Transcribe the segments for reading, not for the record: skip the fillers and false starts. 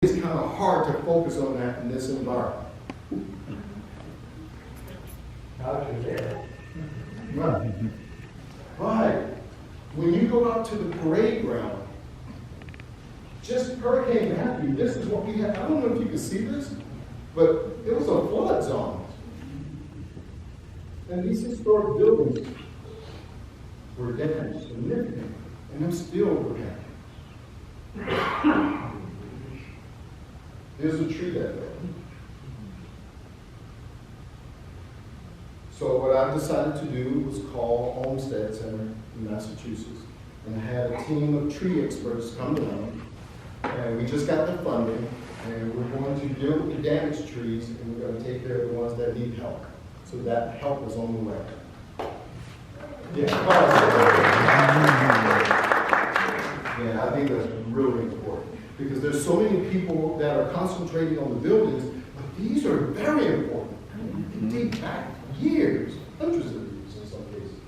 it's kind of hard to focus on that in this environment. Right. Right. When you go out to the parade ground, just Hurricane Matthew, this is what we had. I don't know if you can see this, but it was a flood zone. And these historic buildings were damaged significantly, and them still were damaged. There's a tree that fell. So what I decided to do was call Olmsted Center in Massachusetts, and I had a team of tree experts come down, and we just got the funding, and we're going to deal with the damaged trees, and we're going to take care of the ones that need help. So that help is on the way. Yeah, I think that's really important, because there's so many people that are concentrating on the buildings, but these are very important. They date back years, hundreds of years in some cases.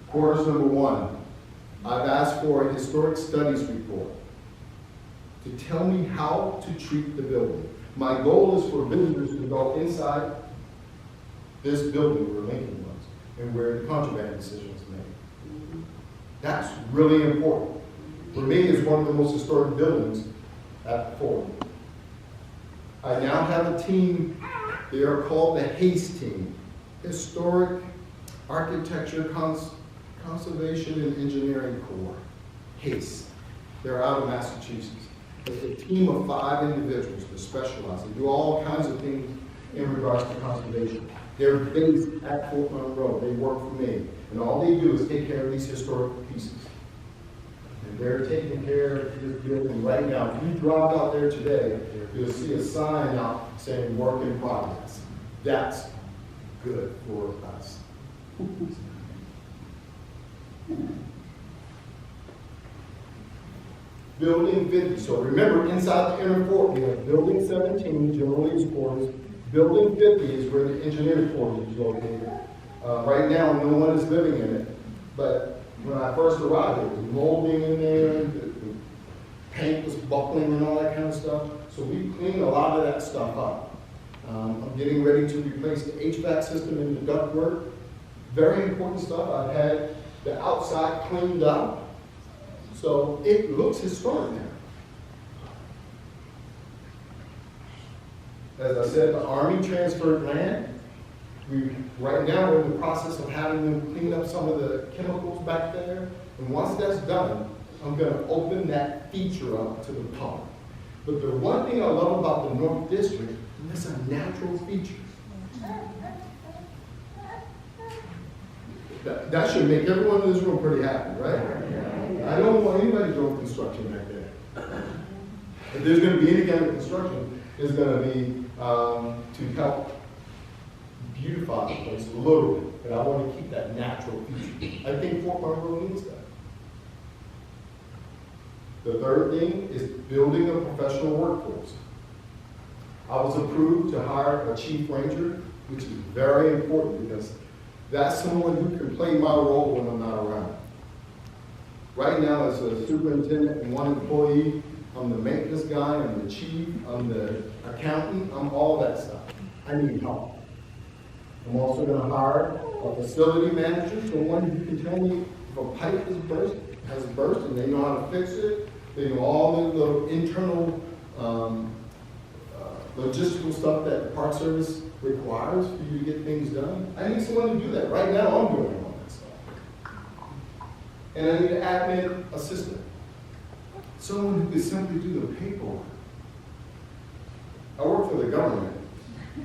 Course number one, I've asked for a historic studies report to tell me how to treat the building. My goal is for visitors to go inside this building where Lincoln was and where the contraband decision was made. That's really important. For me, it's one of the most historic buildings at the fort. I now have a team. They are called the HASTE team, Historic Architecture Conservation and Engineering Corps, HASTE. They're out of Massachusetts. It's a team of 5 individuals that specialize. They do all kinds of things in regards to conservation. They're based at Fort Monroe. They work for me. And all they do is take care of these historical pieces. And they're taking care of this building right now. If you drive out there today, you'll see a sign out saying work in progress. That's good for us. Building 50. So remember, inside the inner fort, we have Building 17, General Lee's quarters. Building 50 is where the engineering quarters is located. Right now, no one is living in it. But when I first arrived, there was molding in there, the paint was buckling and all that kind of stuff. So we cleaned a lot of that stuff up. I'm getting ready to replace the HVAC system in the ductwork. Very important stuff. I've had the outside cleaned up. So it looks historic now. As I said, the Army transferred land. Right now we're in the process of having them clean up some of the chemicals back there. And once that's done, I'm going to open that feature up to the public. But the one thing I love about the North District, it's a natural feature. That should make everyone in this room pretty happy, right? I don't want anybody doing construction back there. If there's going to be any kind of construction, it's going to be to help beautify the place a little bit. But I want to keep that natural feature. I think Fort Monroe needs that. The third thing is building a professional workforce. I was approved to hire a chief ranger, which is very important because that's someone who can play my role when I'm not around. Right now, as a superintendent and one employee, I'm the maintenance guy, I'm the chief, I'm the accountant, I'm all that stuff. I need help. I'm also going to hire a facility manager, someone who can tell me if a pipe has burst and they know how to fix it. They know all the internal logistical stuff that the Park Service requires for you to get things done. I need someone to do that. Right now, I'm doing all that stuff. And I need an admin assistant. Someone who can simply do the paperwork. I work for the government.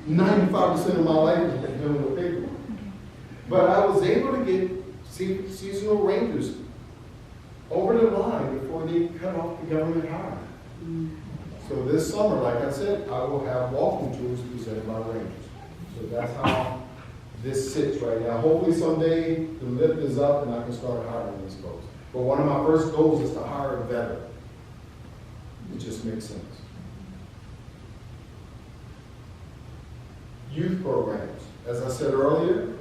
95% of my life has been dealing with paperwork. But I was able to get seasonal rangers over the line before they cut off the government hire. So this summer, like I said, I will have walking tours presented by rangers. So that's how this sits right now. Hopefully someday the lift is up and I can start hiring these folks. But one of my first goals is to hire a veteran. It just makes sense. Youth programs. As I said earlier,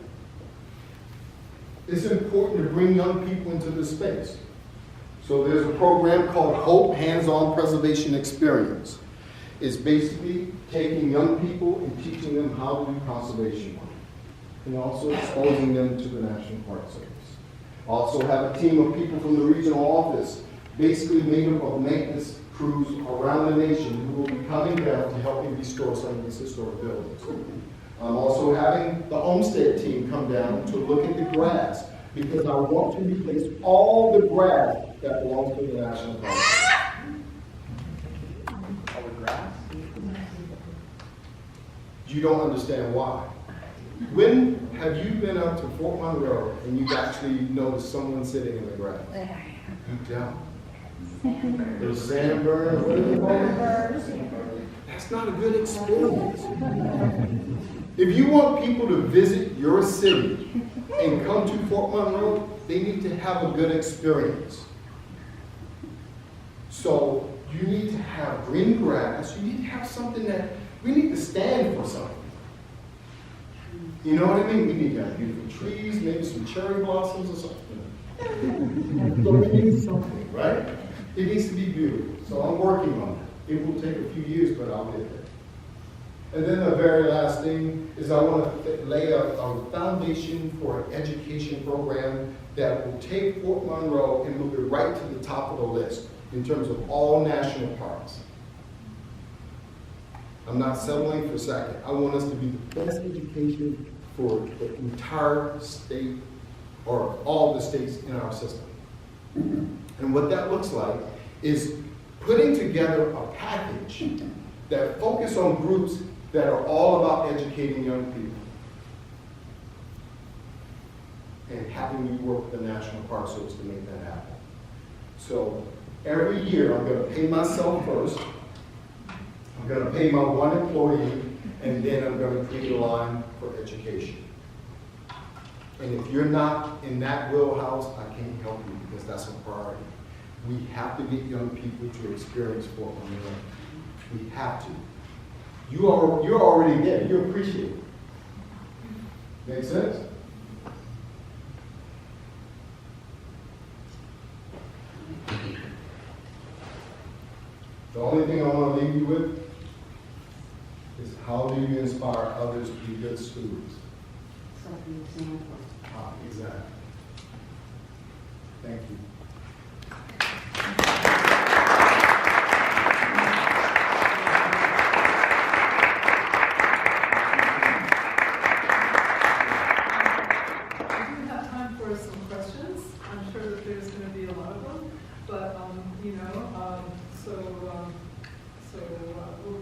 it's important to bring young people into this space. So there's a program called Hope Hands-On Preservation Experience. It's basically taking young people and teaching them how to do conservation work, and also exposing them to the National Park Service. Also have a team of people from the regional office, basically made up of maintenance crews around the nation who will be coming down to help me restore some of these historic buildings. I'm also having the Olmsted team come down to look at the grass, because I want to replace all the grass that belongs to the National Park. All the grass? You don't understand why. When have you been up to Fort Monroe and you've actually noticed someone sitting in the grass? You don't. There's sandburns, what do they call it? That's not a good experience. If you want people to visit your city and come to Fort Monroe, they need to have a good experience. So you need to have green grass, you need to have something that, we need to stand for something. You know what I mean? We need to have beautiful trees, maybe some cherry blossoms or something. So we need something, right? It needs to be beautiful. So I'm working on that. It will take a few years, but I'll get there. And then the very last thing is I want to lay a foundation for an education program that will take Fort Monroe and move it right to the top of the list in terms of all national parks. I'm not settling for second. I want us to be the best education for the entire state, or all the states in our system. And what that looks like is putting together a package that focus on groups that are all about educating young people and having you work with the National Park Service to make that happen. So every year I'm going to pay myself first, I'm going to pay my one employee, and then I'm going to create a line for education. And if you're not in that wheelhouse, I can't help you, because that's a priority. We have to get young people to experience Fort Monroe. We have to. You're already there. You appreciate it. Make sense? The only thing I want to leave you with is, how do you inspire others to be good stewards? Set the example. Exactly. Thank you.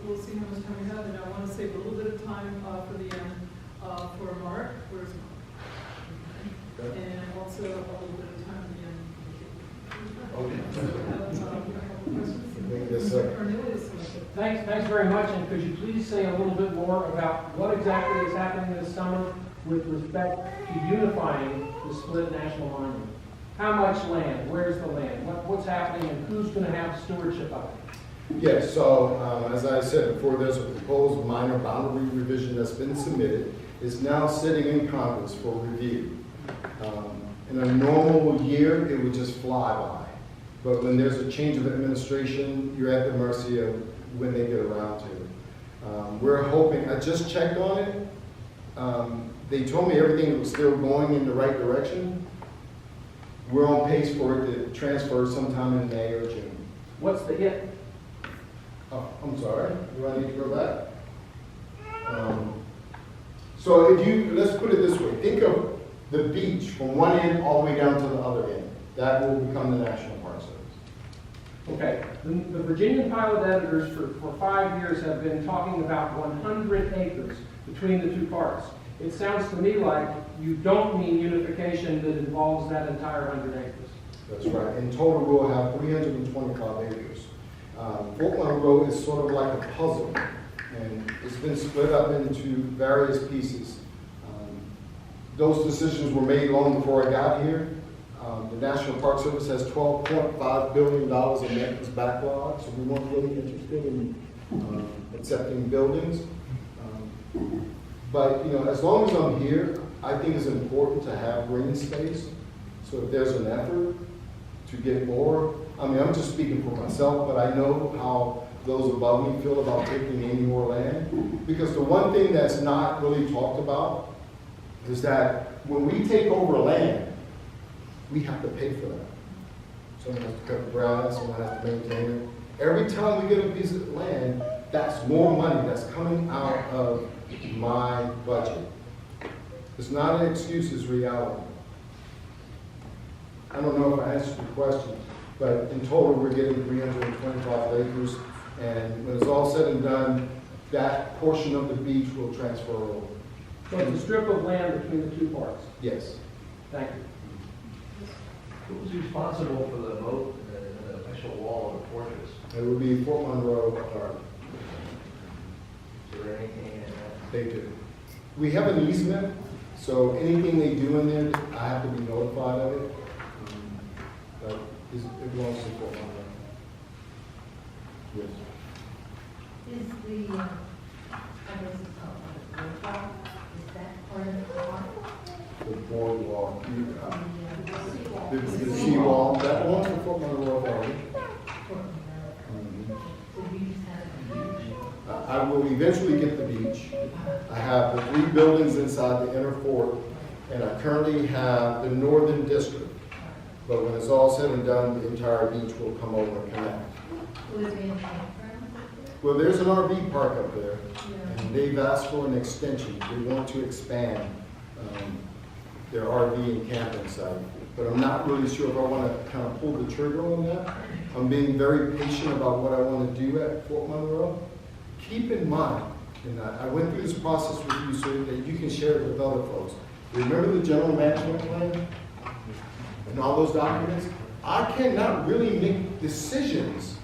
We'll see how much time we have, and I want to save a little bit of time for the end for Mark. Where's Mark? Okay. And also a little bit of time at the end. Okay. Yes, sir. Cornelius. Thanks very much, and could you please say a little bit more about what exactly is happening this summer with respect to unifying the split national monument? How much land? Where's the land? What's happening, and who's going to have stewardship of it? Yes, so as I said before, there's a proposed minor boundary revision that's been submitted. It's now sitting in Congress for review. In a normal year, it would just fly by. But when there's a change of administration, you're at the mercy of when they get around to it. We're hoping, I just checked on it. They told me everything was still going in the right direction. We're on pace for it to transfer sometime in May or June. What's the hit? Oh, I'm sorry, do I need to go back? So if you, let's put it this way, think of the beach from one end all the way down to the other end. That will become the National Park Service. Okay, the Virginian pilot editors for 5 years have been talking about 100 acres between the two parks. It sounds to me like you don't mean unification that involves that entire 100 acres. That's right. In total, we'll have 325 acres. Fort Monroe is sort of like a puzzle, and it's been split up into various pieces. Those decisions were made long before I got here. The National Park Service has $12.5 billion in maintenance backlog, so we weren't really interested in accepting buildings. But as long as I'm here, I think it's important to have green space. So if there's an effort, to get more. I mean, I'm just speaking for myself, but I know how those above me feel about taking any more land. Because the one thing that's not really talked about is that when we take over land, we have to pay for that. Someone has to cut the grass, someone has to maintain it. Every time we get a piece of land, that's more money that's coming out of my budget. It's not an excuse, it's reality. I don't know if I answered your question, but in total, we're getting 325 acres, and when it's all said and done, that portion of the beach will transfer over. So it's a strip of land between the two parks. Yes. Thank you. Who's responsible for the moat and the official wall of the fortress? It would be Fort Monroe Authority. Is there anything in that? They do. We have an easement, so anything they do in there, I have to be notified of it. But it belongs to Fort Monroe. Yes. Is the, I guess it's called the boardwalk, is that part of the park? The boardwalk, The the seawall, that belongs to Fort Monroe Authority. So we just have a beach? I will eventually get the beach. I have the 3 buildings inside the inner fort, and I currently have the northern district. But when it's all said and done, the entire beach will come over and connect. Will it be in campground? Well, there's an RV park up there, and they've asked for an extension. They want to expand their RV and camping site. But I'm not really sure if I want to kind of pull the trigger on that. I'm being very patient about what I want to do at Fort Monroe. Keep in mind, and I went through this process with you so that you can share it with other folks. Remember the general management plan and all those documents? I cannot really make decisions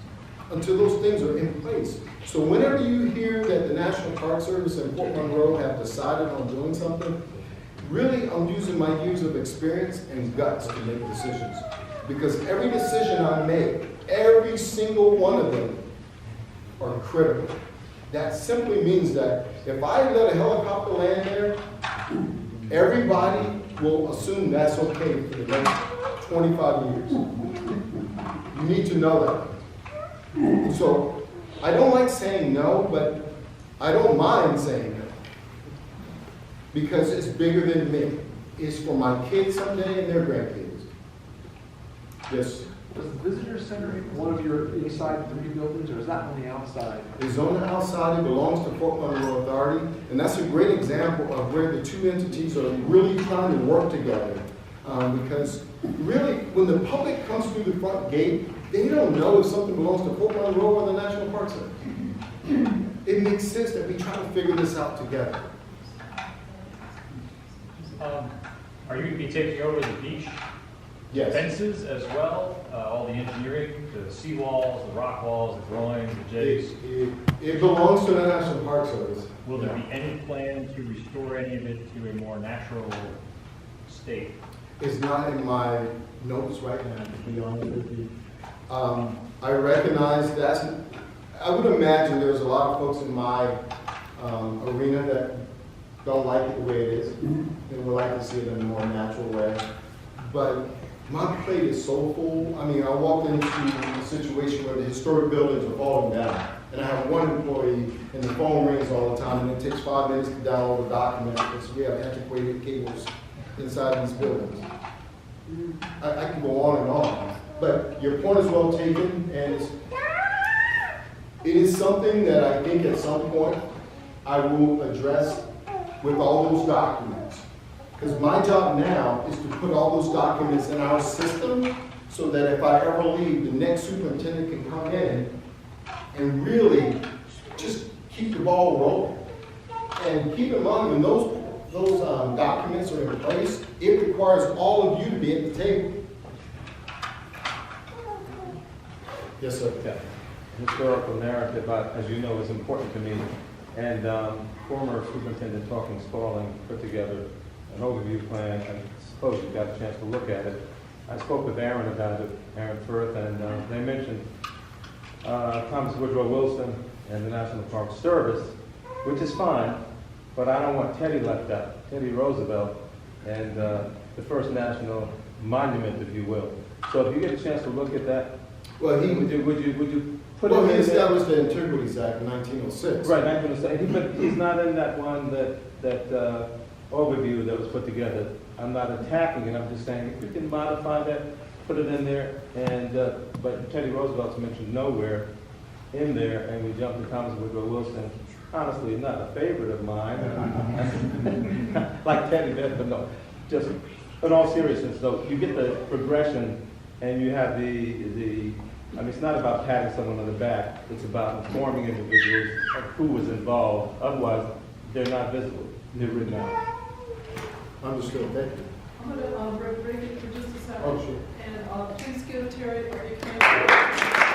until those things are in place. So whenever you hear that the National Park Service and Fort Monroe have decided on doing something, really I'm using my years of experience and guts to make decisions. Because every decision I make, every single one of them are critical. That simply means that if I let a helicopter land there, everybody will assume that's okay for the next 25 years. You need to know that. So I don't like saying no, but I don't mind saying no. Because it's bigger than me. It's for my kids someday and their grandkids. Yes. Was the visitor center one of your inside 3 buildings, or is that on the outside? It's on the outside, it belongs to Fort Monroe Authority, and that's a great example of where the 2 entities are really trying to work together. Because really, when the public comes through the front gate, they don't know if something belongs to Fort Monroe or the National Park Service. It makes sense that we try to figure this out together. Are you going to be taking over the beach Yes. fences as well? All the engineering, the seawalls, the rock walls, the groins, the jays? It belongs to the National Park Service. Will there be any plan to restore any of it to a more natural state? It's not in my notes right now, to be honest with you. I recognize that's, I would imagine there's a lot of folks in my arena that don't like it the way it is. They would like to see it in a more natural way. But my plate is so full. I mean, I walked into a situation where the historic buildings are falling down. And I have one employee, and the phone rings all the time, and it takes 5 minutes to download a document because we have antiquated cables inside these buildings. I can go on and on. But your point is well taken, and it is something that I think at some point I will address with all those documents. Because my job now is to put all those documents in our system so that if I ever leave, the next superintendent can come in and really just keep the ball rolling. And keep in mind, when those documents are in place, it requires all of you to be at the table. Yes, sir. Yeah. Historical narrative, as you know, is important to me. And former Superintendent Talking Stalling put together an overview plan. I suppose you got a chance to look at it. I spoke with Aaron about it, Aaron Firth, and they mentioned Thomas Woodrow Wilson and the National Park Service, which is fine, but I don't want Teddy left out, Teddy Roosevelt, and the first national monument, if you will. So if you get a chance to look at that, Well, would he you put him Well, he in there? established the Integrity Act in 1906. Right, I'm gonna say, but he's not in that one, that overview that was put together. I'm not attacking it, I'm just saying, if you can modify that, put it in there, and, but Teddy Roosevelt's mentioned nowhere in there, and we jump to Thomas Woodrow Wilson. Honestly, not a favorite of mine, like Teddy did, but no, just in all seriousness, though, you get the progression, and you have I mean, it's not about patting someone on the back, it's about informing individuals of who was involved, otherwise, they're not visible, they're written out. Understood, thank you. I'm gonna break it for just a second. Oh, sure. And please give Terry a big hand.